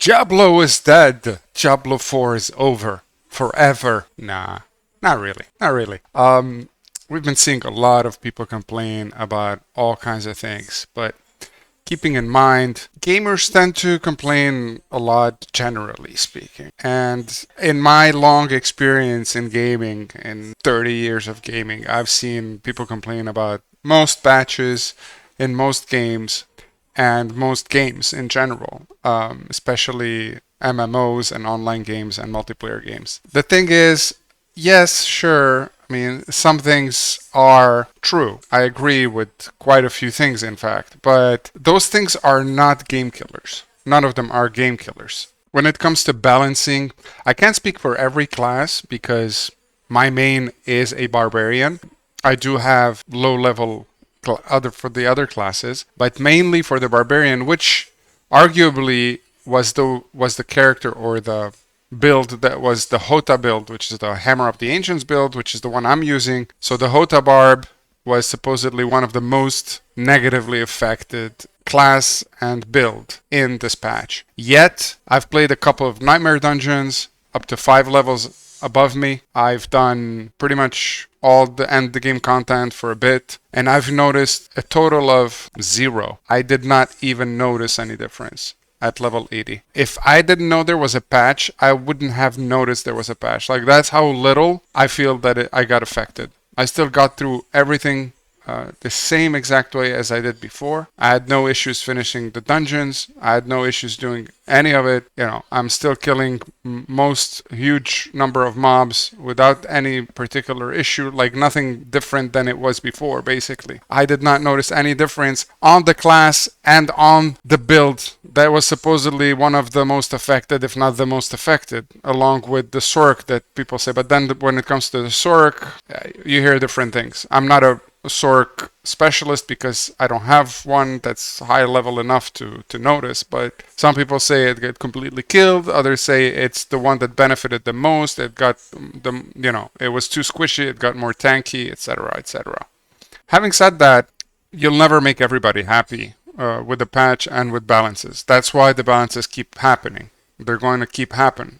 Diablo is dead. Diablo 4 is over. Forever. Nah, not really. Not really. We've been seeing a lot of people complain about all kinds of things, but keeping in mind, gamers tend to complain a lot, generally speaking. And in my long experience in gaming, in 30 years of gaming, I've seen people complain about most patches in most games and most games in general, especially MMOs and online games and multiplayer games. The thing is, yes, sure. I mean, some things are true. I agree with quite a few things, in fact, but those things are not game killers. None of them are game killers. When it comes to balancing, I can't speak for every class because my main is a barbarian. I do have low level for the other classes, but mainly for the barbarian, which arguably was the character or the build that was the Hota build, which is the Hammer of the Ancients build, which is the one I'm using. So the Hota Barb was supposedly one of the most negatively affected class and build in this patch. Yet, I've played a couple of Nightmare dungeons up to 5 levels above me. I've done pretty much all the end the game content for a bit, and I've noticed a total of 0. I did not even notice any difference at level 80. If I didn't know there was a patch, I wouldn't have noticed there was a patch. Like, that's how little I feel that I got affected. I still got through everything the same exact way as I did before. I had no issues finishing the dungeons. I had no issues doing any of it. You know, I'm still killing most huge number of mobs without any particular issue, like nothing different than it was before, basically. I did not notice any difference on the class and on the build that was supposedly one of the most affected, if not the most affected, along with the Sork that people say. But then when it comes to the Sork, you hear different things. I'm not a Sork specialist because I don't have one that's high level enough to notice, but some people say it got completely killed, others say it's the one that benefited the most, it got it was too squishy, it got more tanky, etc., etc. Having said that, you'll never make everybody happy with the patch and with balances. That's why the balances keep happening. They're going to keep happening.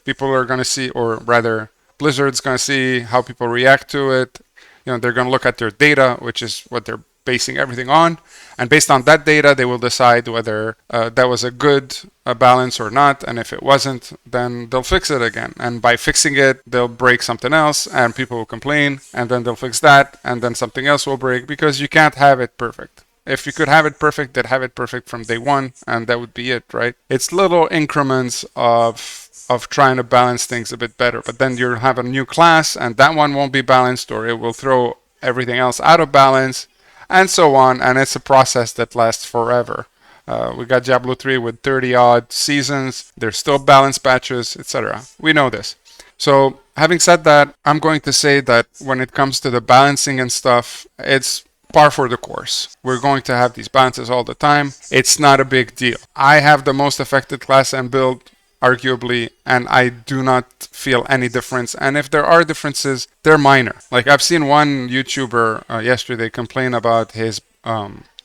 People are going to see, or rather Blizzard's going to see how people react to it. They're going to look at their data, which is what they're basing everything on. And based on that data, they will decide whether that was a good balance or not. And if it wasn't, then they'll fix it again. And by fixing it, they'll break something else and people will complain. And then they'll fix that and then something else will break, because you can't have it perfect. If you could have it perfect, they'd have it perfect from day one, and that would be it, right? It's little increments of trying to balance things a bit better, but then you'll have a new class and that one won't be balanced, or it will throw everything else out of balance, and so on, and it's a process that lasts forever. We got Diablo 3 with 30 odd seasons, there's still balance patches, etc. We know this. So having said that, I'm going to say that when it comes to the balancing and stuff, it's par for the course. We're going to have these balances all the time. It's not a big deal. I have the most affected class and build, arguably, and I do not feel any difference. And if there are differences, they're minor. Like, I've seen one YouTuber yesterday complain about his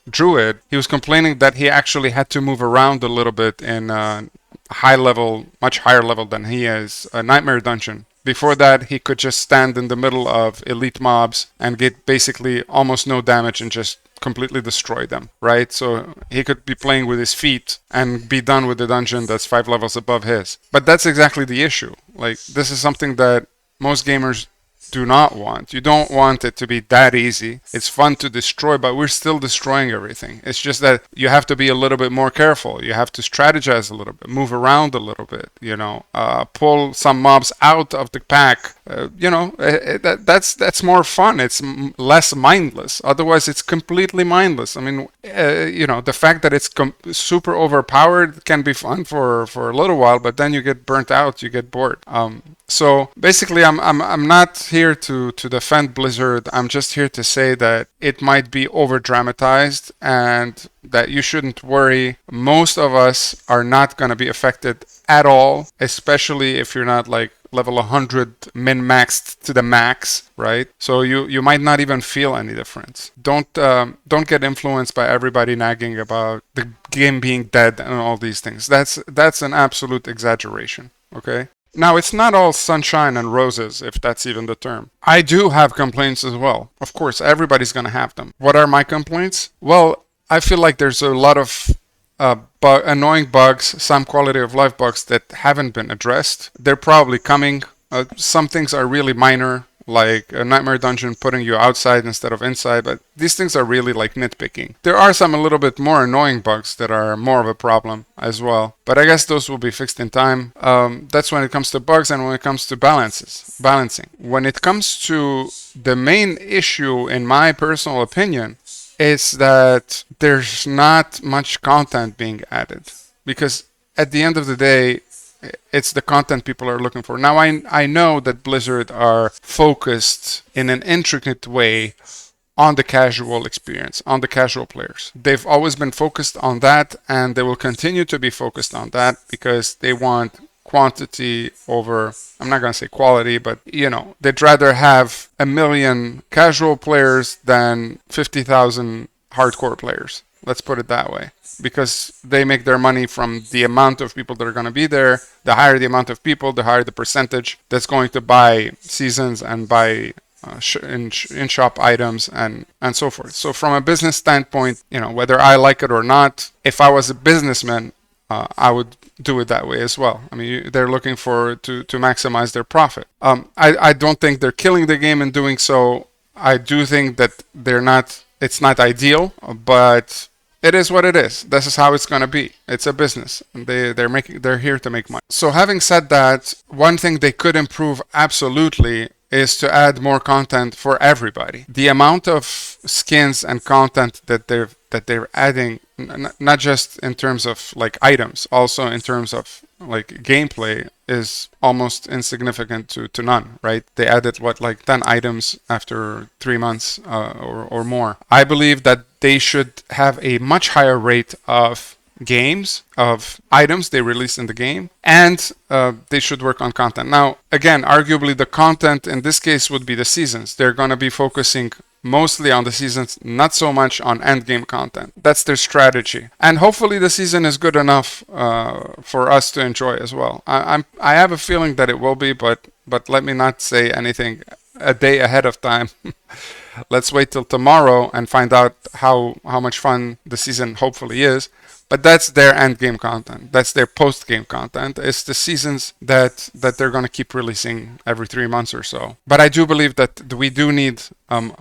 druid. He was complaining that he actually had to move around a little bit in high level, much higher level than he is, a nightmare dungeon. Before that, he could just stand in the middle of elite mobs and get basically almost no damage and just completely destroy them, right? So he could be playing with his feet and be done with the dungeon that's 5 levels above his. But that's exactly the issue. Like, this is something that most gamers do not want. You don't want it to be that easy. It's fun to destroy, but we're still destroying everything. It's just that you have to be a little bit more careful. You have to strategize a little bit, move around a little bit, pull some mobs out of the pack. That's more fun. It's less mindless. Otherwise, it's completely mindless. I mean, the fact that it's super overpowered can be fun for a little while, but then you get burnt out, you get bored. So basically, I'm not here to defend Blizzard. I'm just here to say that it might be over dramatized and that you shouldn't worry. Most of us are not going to be affected at all, especially if you're not like level 100 min-maxed to the max, right? So you might not even feel any difference. Don't get influenced by everybody nagging about the game being dead and all these things. That's an absolute exaggeration, okay? Now, it's not all sunshine and roses, if that's even the term. I do have complaints as well. Of course, everybody's going to have them. What are my complaints? Well, I feel like there's a lot of annoying bugs, some quality of life bugs that haven't been addressed. They're probably coming. Some things are really minor, like a nightmare dungeon putting you outside instead of inside, but these things are really like nitpicking. There are some a little bit more annoying bugs that are more of a problem as well, but I guess those will be fixed in time. That's when it comes to bugs and when it comes to balancing. When it comes to the main issue, in my personal opinion, is that there's not much content being added, because at the end of the day, it's the content people are looking for. Now, I know that Blizzard are focused in an intricate way on the casual experience, on the casual players. They've always been focused on that, and they will continue to be focused on that because they want quantity over, I'm not going to say quality, but they'd rather have 1 million casual players than 50,000 hardcore players. Let's put it that way. Because they make their money from the amount of people that are going to be there. The higher the amount of people, the higher the percentage that's going to buy seasons and buy in-shop items and so forth. So from a business standpoint, whether I like it or not, if I was a businessman, I would do it that way as well. I mean, they're looking to maximize their profit. I don't think they're killing the game in doing so. I do think that it's not ideal, but it is what it is. This is how it's going to be. It's a business. They're here to make money. So having said that, one thing they could improve absolutely is to add more content for everybody. The amount of skins and content that they're adding, not just in terms of like items, also in terms of like gameplay, is almost insignificant to none, right? They added like 10 items after 3 months or more. I believe that they should have a much higher rate of games, of items they release in the game, and they should work on content. Now, again, arguably the content in this case would be the seasons. They're going to be focusing mostly on the seasons, not so much on end game content. That's their strategy, and hopefully the season is good enough for us to enjoy as well. I have a feeling that it will be, but let me not say anything a day ahead of time. Let's wait till tomorrow and find out how much fun the season hopefully is. But that's their end game content. That's their post game content. It's the seasons that they're going to keep releasing every 3 months or so. But I do believe that we do need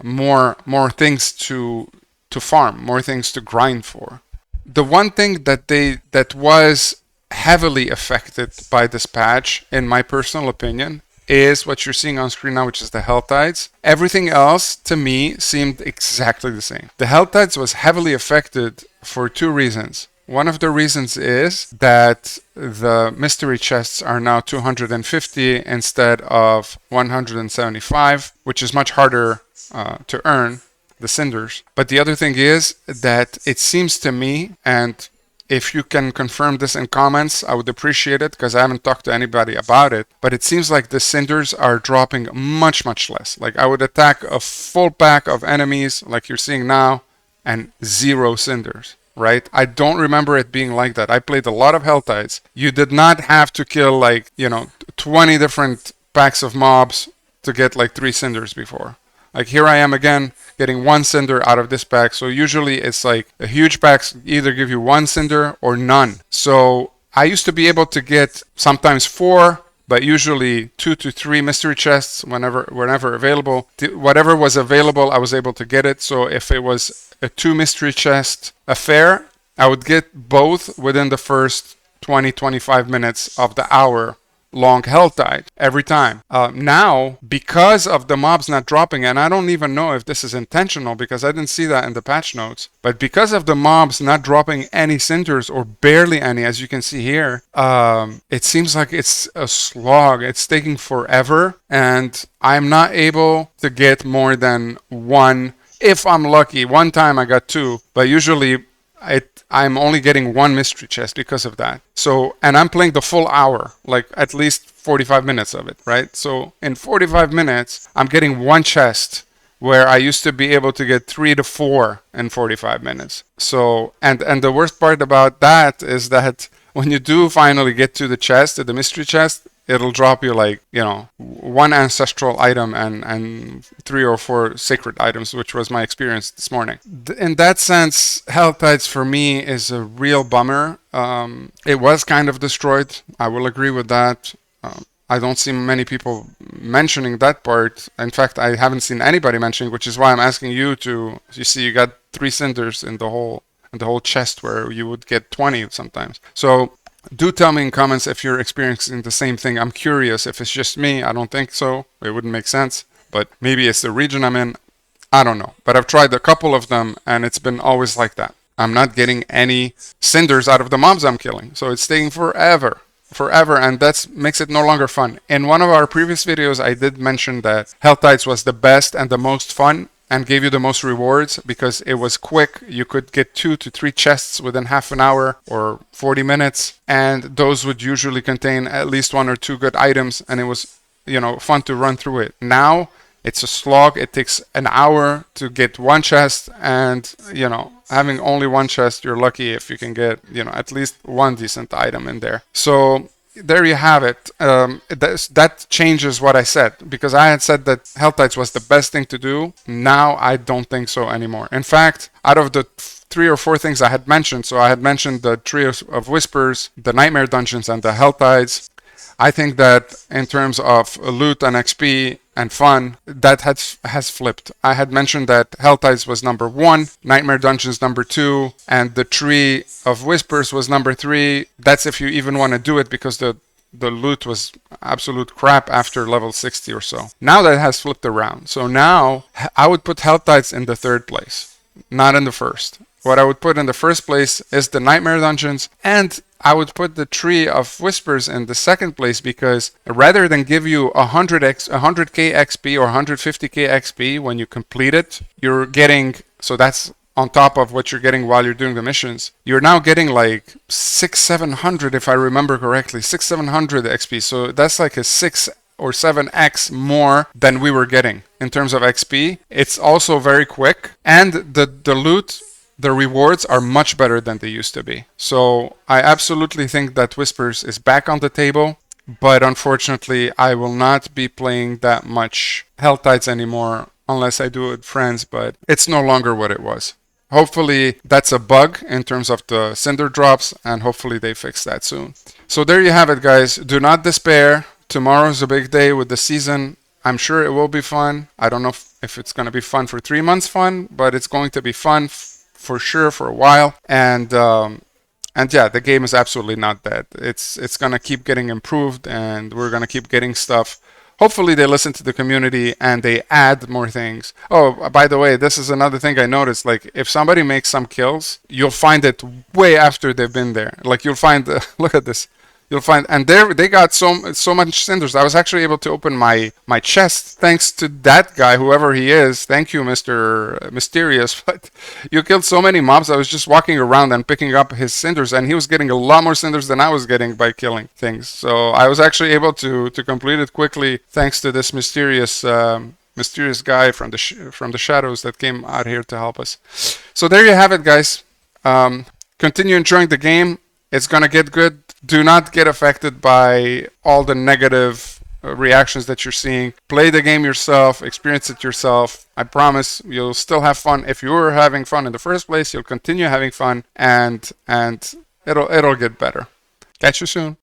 more things to farm, more things to grind for. The one thing that was heavily affected by this patch, in my personal opinion, is what you're seeing on screen now, which is the Health Tides. Everything else, to me, seemed exactly the same. The Health Tides was heavily affected for 2 reasons. One of the reasons is that the mystery chests are now 250 instead of 175, which is much harder to earn, the cinders. But the other thing is that it seems to me, and if you can confirm this in comments, I would appreciate it, because I haven't talked to anybody about it. But it seems like the cinders are dropping much, much less. Like I would attack a full pack of enemies like you're seeing now and 0 cinders, right? I don't remember it being like that. I played a lot of Hell Tides. You did not have to kill 20 different packs of mobs to get 3 cinders before. Like here I am again, getting 1 cinder out of this pack. So usually it's like a huge packs either give you 1 cinder or none. So I used to be able to get sometimes 4, but usually 2 to 3 mystery chests whenever available. Whatever was available, I was able to get it. So if it was a 2 mystery chest affair, I would get both within the first 20-25 minutes of the hour long Hell Tide every time. Now, because of the mobs not dropping, and I don't even know if this is intentional because I didn't see that in the patch notes, but because of the mobs not dropping any cinders or barely any, as you can see here, it seems like it's a slog. It's taking forever, and I'm not able to get more than 1. If I'm lucky, one time I got 2, but usually I'm only getting one mystery chest because of that. So, and I'm playing the full hour, like at least 45 minutes of it, right? So in 45 minutes, I'm getting one chest where I used to be able to get 3 to 4 in 45 minutes. So, and the worst part about that is that when you do finally get to the chest, to the mystery chest, it'll drop you like, one ancestral item and 3 or 4 sacred items, which was my experience this morning. In that sense, Health Tides for me is a real bummer. It was kind of destroyed. I will agree with that. I don't see many people mentioning that part. In fact, I haven't seen anybody mentioning, which is why I'm asking you to. You see, you got 3 cinders in the whole chest where you would get 20 sometimes. So do tell me in comments if you're experiencing the same thing. I'm curious if it's just me. I don't think so. It wouldn't make sense. But maybe it's the region I'm in. I don't know. But I've tried a couple of them and it's been always like that. I'm not getting any cinders out of the mobs I'm killing. So it's taking forever, and that makes it no longer fun. In one of our previous videos, I did mention that Health Tides was the best and the most fun and gave you the most rewards because it was quick. You could get 2 to 3 chests within half an hour or 40 minutes, and those would usually contain at least 1 or 2 good items, and it was, fun to run through it. Now, it's a slog. It takes an hour to get 1 chest, and, having only 1 chest, you're lucky if you can get, at least 1 decent item in there. So there you have it. That changes what I said, because I had said that Health Tides was the best thing to do. Now I don't think so anymore. In fact, out of the 3 or 4 things I had mentioned, so I had mentioned the Trio of Whispers, the Nightmare Dungeons, and the Health Tides. I think that in terms of loot and XP and fun, that has flipped. I had mentioned that Health Tides was number 1, Nightmare Dungeons number 2, and the Tree of Whispers was number 3. That's if you even want to do it, because the loot was absolute crap after level 60 or so. Now that has flipped around. So now I would put Health Tides in the 3rd place, not in the 1st. What I would put in the 1st place is the Nightmare Dungeons, and I would put the Tree of Whispers in the 2nd place, because rather than give you 100k XP or 150k XP when you complete it, you're getting, so that's on top of what you're getting while you're doing the missions, you're now getting like 600-700, if I remember correctly, 600-700 XP. So that's like a 6 or 7x more than we were getting in terms of XP. It's also very quick, and the loot, the rewards are much better than they used to be. So I absolutely think that Whispers is back on the table, but unfortunately I will not be playing that much Health Tides anymore unless I do it with friends, but it's no longer what it was. Hopefully that's a bug in terms of the cinder drops, and hopefully they fix that soon. So there you have it, guys. Do not despair. Tomorrow's a big day with the season. I'm sure it will be fun. I don't know if it's going to be fun for 3 months fun, but it's going to be fun for sure for a while. And yeah, the game is absolutely not dead. It's gonna keep getting improved, and we're gonna keep getting stuff. Hopefully they listen to the community and they add more things. Oh, by the way, this is another thing I noticed. Like, if somebody makes some kills, you'll find it way after they've been there. Like, you'll find look at this. You'll find, and they got so much cinders. I was actually able to open my chest thanks to that guy, whoever he is. Thank you, Mr. Mysterious. But you killed so many mobs. I was just walking around and picking up his cinders, and he was getting a lot more cinders than I was getting by killing things. So I was actually able to complete it quickly thanks to this mysterious guy from the shadows that came out here to help us. So there you have it, guys. Continue enjoying the game. It's gonna get good. Do not get affected by all the negative reactions that you're seeing. Play the game yourself, experience it yourself. I promise you'll still have fun. If you were having fun in the first place, you'll continue having fun, and it'll get better. Catch you soon.